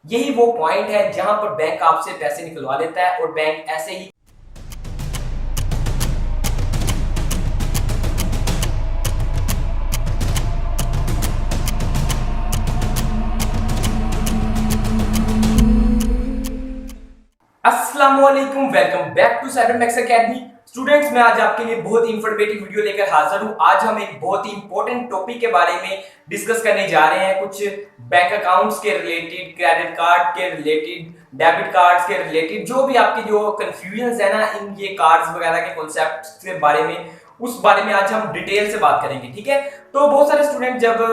यही वो पॉइंट है जहां पर बैंक आपसे पैसे निकलवा लेता है और बैंक ऐसे ही अस्सलाम वालेकुम, welcome back to Cybermax academy. Students, मैं आज आपके लिए बहुत ही इंफॉर्मेटिव वीडियो लेकर हाजिर हूं। आज हम एक बहुत ही इंपॉर्टेंट टॉपिक के बारे में डिस्कस करने जा रहे हैं। कुछ बैंक अकाउंट्स के रिलेटेड, क्रेडिट कार्ड के रिलेटेड, डेबिट कार्ड्स के रिलेटेड, जो भी आपके जो कंफ्यूजन है ना इन ये कार्ड्स वगैरह के कॉन्सेप्ट के बारे में, उस बारे में आज हम डिटेल से बात करेंगे। ठीक है, तो बहुत सारे स्टूडेंट जब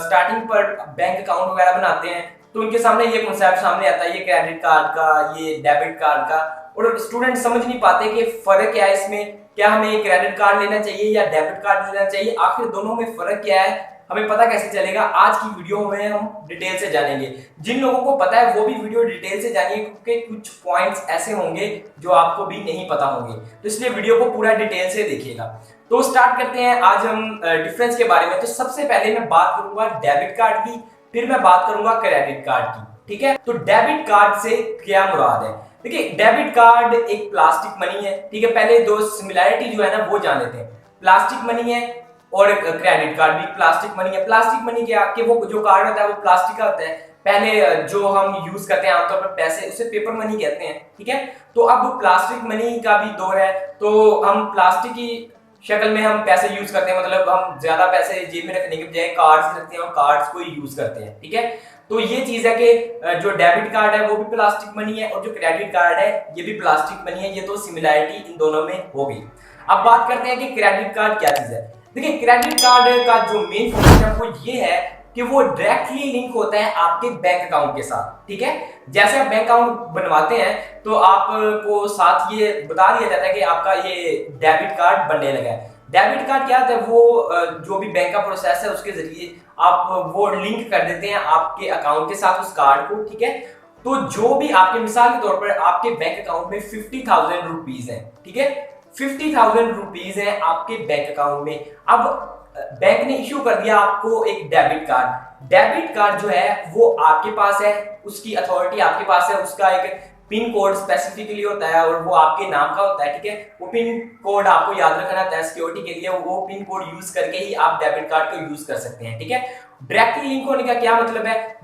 स्टार्टिंग पर बैंक अकाउंट वगैरह बनाते हैं तो उनके सामने ये कॉन्सेप्ट सामने आता है, ये क्रेडिट कार्ड का, ये डेबिट कार्ड का, और स्टूडेंट समझ नहीं पाते कि फर्क क्या है इसमें। क्या हमें क्रेडिट कार्ड लेना चाहिए या डेबिट कार्ड लेना चाहिए, आखिर दोनों में फर्क क्या है, हमें पता कैसे चलेगा। आज की वीडियो में हम डिटेल से जानेंगे। जिन लोगों को पता है वो भी वीडियो डिटेल से जानिए, क्योंकि कुछ पॉइंट्स ऐसे होंगे जो आपको भी नहीं पता होंगे, तो इसलिए वीडियो को पूरा डिटेल से देखिएगा। तो स्टार्ट करते हैं आज हम डिफरेंस के बारे में। तो सबसे पहले मैं बात करूंगा डेबिट कार्ड की, फिर मैं बात करूंगा क्रेडिट कार्ड की। ठीक है, तो डेबिट कार्ड से क्या मुराद है। देखिए, डेबिट कार्ड एक प्लास्टिक मनी है। ठीक है, पहले दो सिमिलैरिटी जो है ना वो जान लेते हैं। प्लास्टिक मनी है और क्रेडिट कार्ड भी प्लास्टिक मनी है। प्लास्टिक मनी क्या कि वो जो कार्ड होता है वो प्लास्टिक का होता है। पहले जो हम यूज करते हैं आमतौर पर पैसे, उसे पेपर मनी कहते हैं। ठीक है, तो अब प्लास्टिक मनी का भी दौर है, तो हम प्लास्टिक की शक्ल में हम पैसे यूज करते हैं। मतलब हम ज्यादा पैसे जेब में रखने के बजाय कार्ड्स रखते हैं और कार्ड्स को यूज करते हैं। ठीक है, तो ये चीज है कि जो डेबिट कार्ड है वो भी प्लास्टिक मनी है और जो क्रेडिट कार्ड है ये भी प्लास्टिक मनी है। ये तो सिमिलैरिटी इन दोनों में हो गई। अब बात करते हैं कि क्रेडिट कार्ड क्या चीज है। देखिए, क्रेडिट कार्ड का जो मेन फंक्शन है वो ये है कि वो डायरेक्टली लिंक होता है आपके बैंक अकाउंट के साथ। ठीक है, जैसे आप बैंक अकाउंट बनवाते हैं तो आपको साथ ये बता दिया जाता है कि आपका ये डेबिट कार्ड बनने लगा है। डेबिट कार्ड क्या होता है, वो जो भी बैंक का प्रोसेस है उसके जरिए आप वो लिंक कर देते हैं आपके अकाउंट के साथ उस कार्ड को। ठीक है, तो जो भी आपके मिसाल के तौर पर आपके बैंक अकाउंट में 50,000 रुपीज है। ठीक है, 50,000 रुपीज है आपके बैंक अकाउंट में। अब बैंक ने इश्यू कर दिया आपको एक डेबिट कार्ड। डेबिट कार्ड जो है वो आपके पास है, उसकी अथॉरिटी आपके पास है, उसका एक पिन कोड स्पेसिफिकली होता है और वो आपके नाम का होता है। ठीक है, वो पिन कोड आपको याद रखना होता है सिक्योरिटी के लिए। वो पिन कोड यूज करके ही आप डेबिट कार्ड को यूज कर सकते हैं। ठीक है, डायरेक्टली लिंक होने का क्या मतलब है,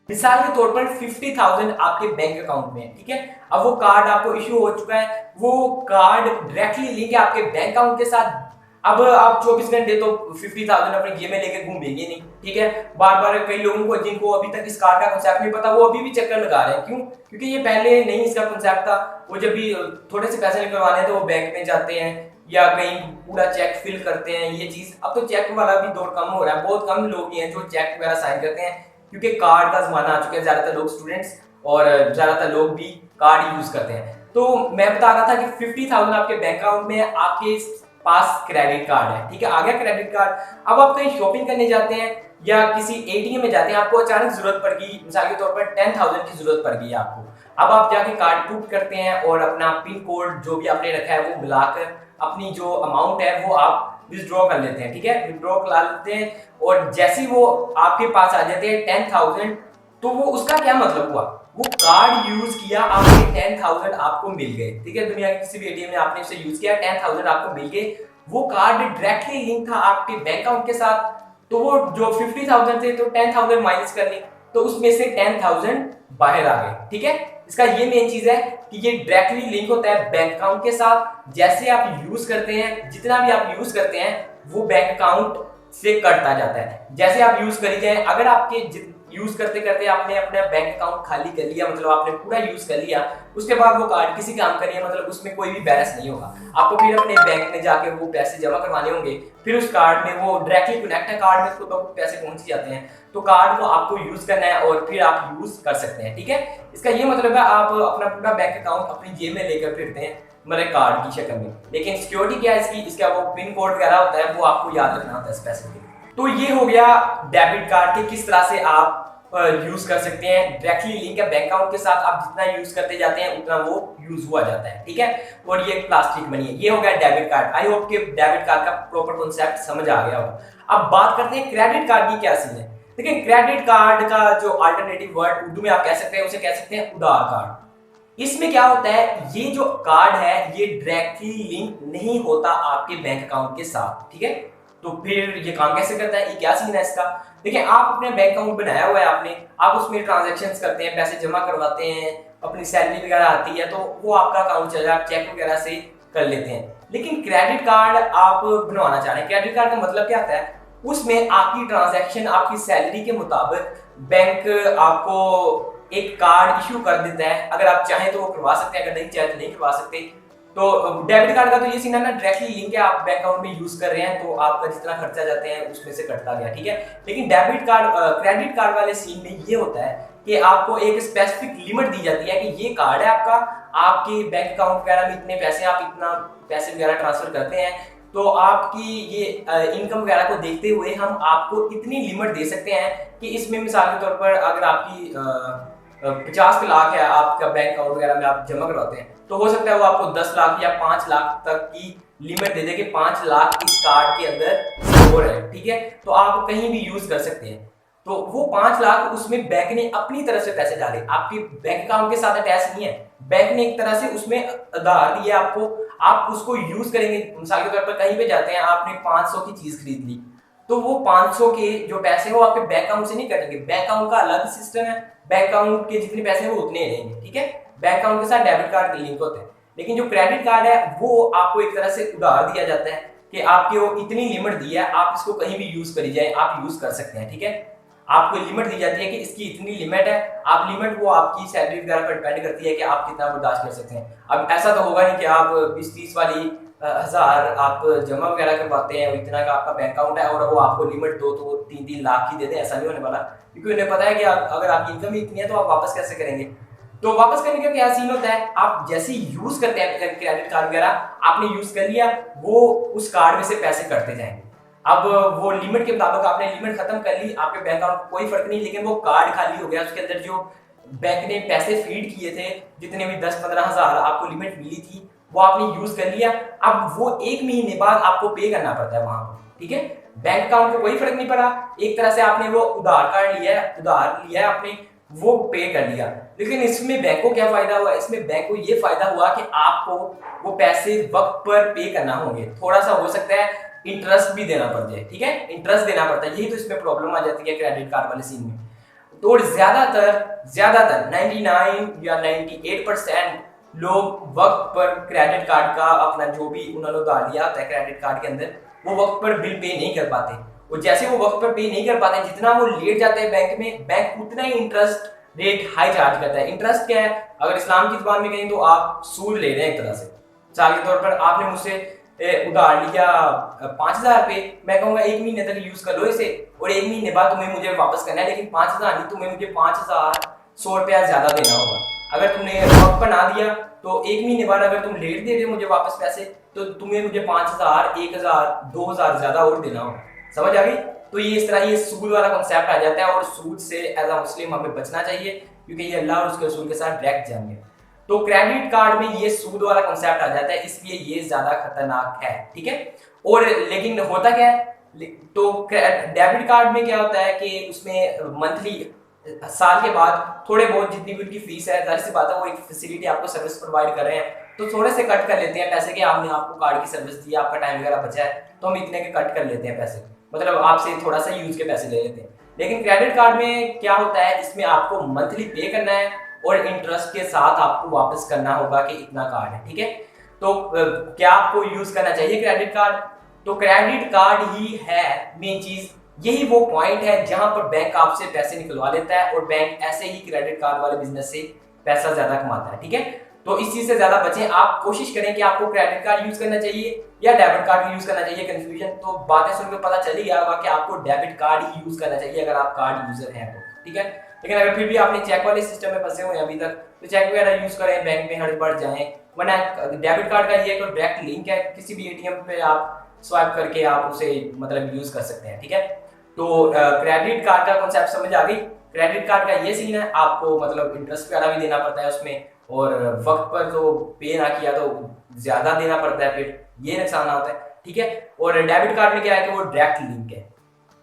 मिसाल के तौर पर 50,000 आपके बैंक अकाउंट में है। ठीक है, अब वो कार्ड आपको इश्यू हो चुका है, वो कार्ड डायरेक्टली लिंक है आपके बैंक अकाउंट के साथ। अब आप 24 घंटे तो 50,000 अपने जेब में लेके घूमेंगे नहीं। ठीक है, बार बार कई लोगों को जिनको अभी तक इस कार्ड का कॉन्सेप्ट नहीं पता वो अभी भी चक्कर लगा रहे हैं। क्यों? क्योंकि ये पहले नहीं इसका कॉन्सेप्ट था। वो जब भी थोड़े से पैसे निकलवाने हैं तो वो बैंक में जाते हैं या कहीं पूरा चेक फिल करते हैं। ये चीज अब तो चेक वाला भी दौर कम हो रहा है, बहुत कम लोग हैं जो चेक वगैरह साइन करते हैं, क्योंकि कार्ड का जमाना आ चुका है। ज्यादातर लोग स्टूडेंट्स और ज्यादातर लोग भी कार्ड यूज करते हैं। तो मैं बता रहा था कि 50,000 आपके बैंक अकाउंट में है, आपके पास क्रेडिट कार्ड है। ठीक है, आ गया क्रेडिट कार्ड। अब आप कहीं शॉपिंग करने जाते हैं या किसी एटीएम में जाते हैं, आपको अचानक जरूरत पड़ गई, मिसाल के तौर पर 10,000 की जरूरत पड़ गई आपको। अब आप जाके कार्ड पुट करते हैं और अपना पिन कोड जो भी आपने रखा है वो मिलाकर अपनी जो अमाउंट है वो आप विथड्रॉ कर लेते हैं। ठीक है, विथड्रॉ करा लेते हैं और जैसे ही वो आपके पास आ जाते हैं 10,000, तो वो उसका क्या मतलब हुआ, वो कार्ड यूज किया, आपके 10,000 आपको मिल गए। ठीक है, दुनिया के किसी भी एटीएम में आपने उसे यूज किया, 10,000 आपको मिल गए। वो कार्ड डायरेक्टली लिंक था आपके बैंक अकाउंट के साथ। तो वो जो 50,000 थे तो 10,000 माइनस कर ली, तो उसमें से 10,000 बाहर आ गए। ठीक है, इसका ये मेन चीज है कि ये डायरेक्टली लिंक होता है बैंक अकाउंट के साथ। जैसे आप यूज करते हैं, जितना भी आप यूज करते हैं वो बैंक अकाउंट से कटता जाता है। जैसे आप यूज करी जाए, अगर आपके यूज करते करते आपने अपना बैंक अकाउंट खाली कर लिया, मतलब आपने पूरा यूज कर लिया, उसके बाद वो कार्ड किसी काम का नहीं है, मतलब उसमें कोई भी बैलेंस नहीं होगा। आपको फिर अपने बैंक में जाके वो पैसे जमा करवाने होंगे, फिर उस कार्ड में वो डायरेक्टली कनेक्ट है कार्ड में, तो पैसे पहुंच जाते हैं। तो कार्ड को आपको यूज करना है और फिर आप यूज कर सकते हैं। ठीक है, इसका ये मतलब है आप अपना पूरा बैंक अकाउंट अपनी जेब में लेकर फिरते हैं, मतलब कार्ड की शक्ल में। लेकिन सिक्योरिटी क्या है इसकी, इसका वो पिन कोड वगैरह होता है, वो आपको याद रखना होता है स्पेसिफिक। तो ये हो गया डेबिट कार्ड के किस तरह से आप यूज कर सकते हैं। डायरेक्टली लिंक है बैंक अकाउंट के साथ, आप जितना यूज करते जाते हैं उतना वो यूज हुआ जाता है। ठीक है, और ये प्लास्टिक मनी है। ये हो गया डेबिट कार्ड। आई होप कि डेबिट कार्ड का प्रॉपर कॉन्सेप्ट समझ आ गया होगा। अब बात करते हैं क्रेडिट कार्ड की क्या सीन है। देखिए क्रेडिट कार्ड का जो अल्टरनेटिव वर्ड उर्दू में आप कह सकते हैं, उसे कह सकते हैं उधार कार्ड। इसमें क्या होता है, ये जो कार्ड है ये डायरेक्टली लिंक नहीं होता आपके बैंक अकाउंट के साथ, ठीक है। तो फिर ये काम कैसे करता है, ये क्या सीन है इसका। देखिए आप अपने बैंक अकाउंट बनाया हुआ है आपने, आप उसमें ट्रांजैक्शंस करते हैं, पैसे जमा करवाते हैं, अपनी सैलरी वगैरह आती है तो वो आपका अकाउंट चल रहा है, आप चेक वगैरह से कर लेते हैं। लेकिन क्रेडिट कार्ड आप बनवाना चाह रहे हैं, क्रेडिट कार्ड का मतलब क्या होता है, उसमें आपकी ट्रांजैक्शन आपकी सैलरी के मुताबिक बैंक आपको एक कार्ड इश्यू कर देता है। अगर आप चाहें तो वो करवा सकते हैं, अगर नहीं चाहे तो नहीं करवा सकते। तो डेबिट कार्ड का तो ये सीन है ना, डायरेक्टली लिंक है, आप बैंक अकाउंट में यूज कर रहे हैं तो आपका जितना खर्चा जाते हैं उसमें से कटता गया, ठीक है। लेकिन डेबिट कार्ड क्रेडिट कार्ड वाले सीन में ये होता है कि आपको एक स्पेसिफिक लिमिट दी जाती है कि ये कार्ड है आपका, आपके बैंक अकाउंट वगैरह में इतने पैसे, आप इतना पैसे वगैरह ट्रांसफर करते हैं तो आपकी ये इनकम वगैरह को देखते हुए हम आपको इतनी लिमिट दे सकते हैं कि इसमें मिसाल के तौर पर अगर आपकी 50 लाख है आपका बैंक अकाउंट वगैरह में आप जमा करवाते हैं तो हो सकता है वो आपको 10 लाख या 5 लाख तक की लिमिट दे दे कि 5 लाख इस कार्ड के अंदर स्टोर है, ठीक है। तो आप कहीं भी यूज कर सकते हैं। तो वो 5 लाख उसमें बैंक ने अपनी तरफ से पैसे डाले, आपके बैंक अकाउंट के साथ अटैच नहीं है। बैंक ने एक तरह से उसमें आधार दिया आपको, आप उसको यूज करेंगे। मिसाल के तौर पर कहीं पे जाते हैं, आपने 500 की चीज खरीद ली तो वो 500 के जो पैसे वो आपके बैंक अकाउंट से नहीं कटेंगे, बैंक अकाउंट का अलग सिस्टम है, बैंक अकाउंट के जितने पैसे हैं वो उतने रहेंगे, ठीक है। बैंक अकाउंट के साथ डेबिट कार्ड के लिंक होते हैं। लेकिन जो क्रेडिट कार्ड है वो आपको एक तरह से उधार दिया जाता है कि आपकी वो इतनी लिमिट दी है, आप इसको कहीं भी यूज करी जाए, आप यूज कर सकते हैं, ठीक है। आपको लिमिट दी जाती है कि इसकी इतनी लिमिट है, आप लिमिट वो आपकी सैलरी वगैरह पर डिपेंड करती है कि आप कितना बर्दाश्त कर सकते हैं। अब ऐसा तो होगा नहीं कि आप 20-30 वाली हजार आप जमा वगैरह करवाते हैं, इतना का आपका बैंक अकाउंट है और वो आपको लिमिट 2 तो 3-3 लाख की दे दें, ऐसा नहीं होने वाला। क्योंकि उन्हें पता है कि अगर आपकी इनकम ही इतनी है तो आप वापस कैसे करेंगे। तो वापस करने का क्या सीन होता है, आप जैसे यूज करते हैं क्रेडिट कार्ड वगैरह, आपने यूज कर लिया, वो उस कार्ड में से पैसे कटते जाएंगे। अब वो लिमिट के मुताबिक आपने लिमिट खत्म कर ली, आपके बैंक अकाउंट कोई फर्क नहीं, लेकिन वो कार्ड खाली हो गया, उसके अंदर जो बैंक ने पैसे फीड किए थे, जितने भी 10-15 हजार आपको लिमिट मिली थी वो आपने यूज कर लिया। अब वो 1 महीने बाद आपको पे करना पड़ता है वहां पर, ठीक है। बैंक अकाउंट को कोई फर्क नहीं पड़ा, एक तरह से आपने वो उधार कार्ड लिया है, उधार लिया है आपने, वो पे कर लिया। लेकिन इसमें बैंक को क्या फायदा हुआ, इसमें बैंक को ये फायदा हुआ कि आपको वो पैसे वक्त पर पे करना होंगे, थोड़ा सा हो सकता है इंटरेस्ट भी देना पड़ जाए, ठीक है, इंटरेस्ट देना पड़ता है। यही तो इसमें प्रॉब्लम आ जाती है क्रेडिट कार्ड वाले सीन में। तो ज्यादातर 99 या 98% लोग वक्त पर क्रेडिट कार्ड का अपना जो भी उन्होंने उधार लिया होता है क्रेडिट कार्ड के अंदर, वो वक्त पर बिल पे नहीं कर पाते। और जैसे वो वक्त पर पे नहीं कर पाते, जितना वो लेट जाते हैं बैंक में, बैंक उतना ही इंटरेस्ट रेट हाई चार्ज करता है। इंटरेस्ट क्या है, अगर इस्लाम की जुबान में कहें तो आप सूद ले रहे हैं एक तरह से। मिसाल के तौर पर आपने मुझसे उधार लिया 5,000 पे, मैं कहूंगा 1 महीने तक यूज कर लो इसे और 1 महीने बाद तुम्हें मुझे वापस करना है, लेकिन 5,000 नहीं, तुम्हें मुझे 5,100 रुपया ज्यादा देना होगा। अगर तुमने वक्त पर ना दिया तो 1 महीने बाद अगर तुम लेट दे रहे हो मुझे वापस पैसे, तो तुम्हें मुझे 5,000, 1,000, 2,000 ज्यादा और देना होगा। समझ आ गई। तो ये इस तरह ये सूद वाला कॉन्सेप्ट आ जाता है और सूद से एज अ मुस्लिम हमें बचना चाहिए, क्योंकि ये अल्लाह और उसके रसूल के साथ डायरेक्ट जाएंगे। तो क्रेडिट कार्ड में ये सूद वाला कॉन्सेप्ट आ जाता है, इसलिए ये ज्यादा खतरनाक है, ठीक है। और लेकिन होता क्या है, तो डेबिट कार्ड में क्या होता है कि उसमें मंथली साल के बाद थोड़े बहुत जितनी भी उनकी फीस है, जाहिर सी बात है वो एक फैसिलिटी आपको सर्विस प्रोवाइड कर रहे हैं, तो थोड़े से कट कर लेते हैं पैसे के। हमने आपको कार्ड की सर्विस दी, आपका टाइम वगैरह बचा है तो हम इतने के कट कर लेते हैं पैसे, मतलब आपसे थोड़ा सा यूज के पैसे ले लेते हैं। लेकिन क्रेडिट कार्ड में क्या होता है, इसमें आपको मंथली पे करना है और इंटरेस्ट के साथ आपको वापस करना होगा कि इतना कार्ड है, ठीक है। तो क्या आपको यूज करना चाहिए क्रेडिट कार्ड, तो क्रेडिट कार्ड ही है मेन चीज। यही वो पॉइंट है जहां पर बैंक आपसे पैसे निकलवा लेता है और बैंक ऐसे ही क्रेडिट कार्ड वाले बिजनेस से पैसा ज्यादा कमाता है, ठीक है। तो इस चीज से ज्यादा बचें, आप कोशिश करें कि आपको क्रेडिट कार्ड यूज करना चाहिए या डेबिट कार्ड यूज करना चाहिए। कंफ्यूजन तो बातें सुनकर पता चल ही गया होगा कि आपको डेबिट कार्ड ही यूज करना चाहिए अगर आप कार्ड यूजर हैं तो, ठीक है। लेकिन अगर फिर भी आपने चेक वाले सिस्टम में फंसे हुए हैं अभी तक, तो चेक वगैरह यूज करें, बैंक में हड़ बढ़ जाएं। वरना डेबिट कार्ड का ये एक डायरेक्ट लिंक है, किसी भी एटीएम पे आप स्वाइप करके आप उसे मतलब यूज कर सकते हैं, ठीक है। तो क्रेडिट कार्ड का कॉन्सेप्ट समझ आ गई। क्रेडिट कार्ड का ये सीन है, आपको मतलब इंटरेस्ट वगैरह भी देना पड़ता है उसमें, और वक्त पर तो पे ना किया तो ज्यादा देना पड़ता है, फिर ये नुकसान होता है, ठीक है। और डेबिट कार्ड में क्या है कि वो डायरेक्ट लिंक है,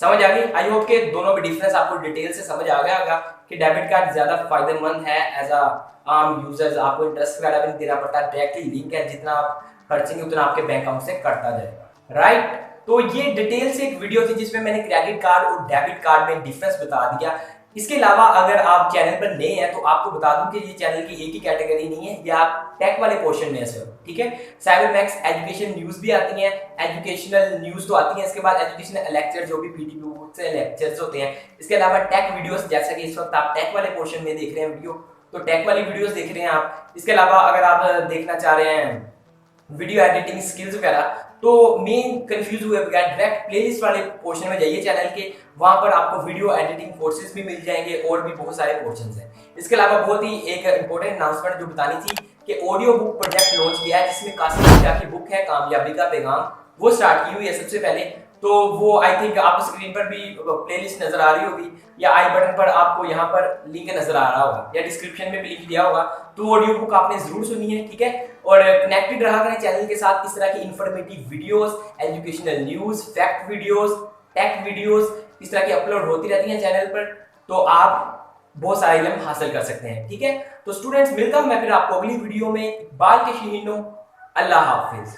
समझ आ गई? आई होप के दोनों में डिफरेंस आपको डिटेल से समझ आ गया होगा कि डेबिट कार्ड ज्यादा फायदेमंद है एज अ आम यूजर्स। आपको इंटरेस्ट वगैरह भी नहीं देना पड़ता, डायरेक्टली लिंक है, जितना आप खर्चेंगे उतना आपके बैंक अकाउंट से कटता जाएगा, राइट। तो ये डिटेल से एक वीडियो थी जिसमें मैंने क्रेडिट कार्ड और डेबिट कार्ड में डिफरेंस बता दिया। इसके अलावा अगर आप चैनल पर नए हैं तो आपको बता दूं कि ये चैनल की एक ही कैटेगरी नहीं है, ये आप टेक वाले पोर्शन में से, ठीक है। साइबर मैक्स एजुकेशन न्यूज भी आती हैं, एजुकेशनल न्यूज तो आती हैं, इसके बाद एजुकेशनल लेक्चर जो भी पीडीपी से लेक्चर्स होते हैं, इसके अलावा टेक वीडियोस, जैसा कि इस वक्त आप टेक वाले पोर्शन में देख रहे हैं वीडियो, तो टेक वाली वीडियोस देख रहे हैं आप। इसके अलावा अगर आप देखना चाह रहे हैं वीडियो एडिटिंग स्किल्स वगैरह, तो मेन कंफ्यूज हुए बगैर डायरेक्ट प्लेलिस्ट वाले पोर्शन में जाइए चैनल के, वहां पर आपको वीडियो एडिटिंग कोर्सेज भी मिल जाएंगे और भी बहुत सारे पोर्शंस हैं। इसके अलावा बहुत ही एक इंपॉर्टेंट अनाउंसमेंट जो बतानी थी कि ऑडियो बुक प्रोजेक्ट लॉन्च किया है, जिसमें कासिम मिर्जा की बुक है कामयाबी का पैगाम, वो स्टार्ट की हुई है सबसे पहले। तो वो आई थिंक आपको स्क्रीन पर भी प्लेलिस्ट नजर आ रही होगी, या आई बटन पर आपको यहाँ पर लिंक नजर आ रहा होगा, या डिस्क्रिप्शन में भी लिंक दिया होगा। तो ऑडियो बुक आपने जरूर सुनी है, ठीक है। और कनेक्टेड रहा करें चैनल के साथ, इस तरह की informative videos, educational news, fact videos, take videos इस तरह की अपलोड होती रहती हैं चैनल पर, तो आप बहुत सारे इल्म हासिल कर सकते हैं, ठीक है। तो स्टूडेंट्स, मिलता हूं मैं फिर आपको अगली वीडियो में। इकबाल के शीनो, अल्लाह हाफिज।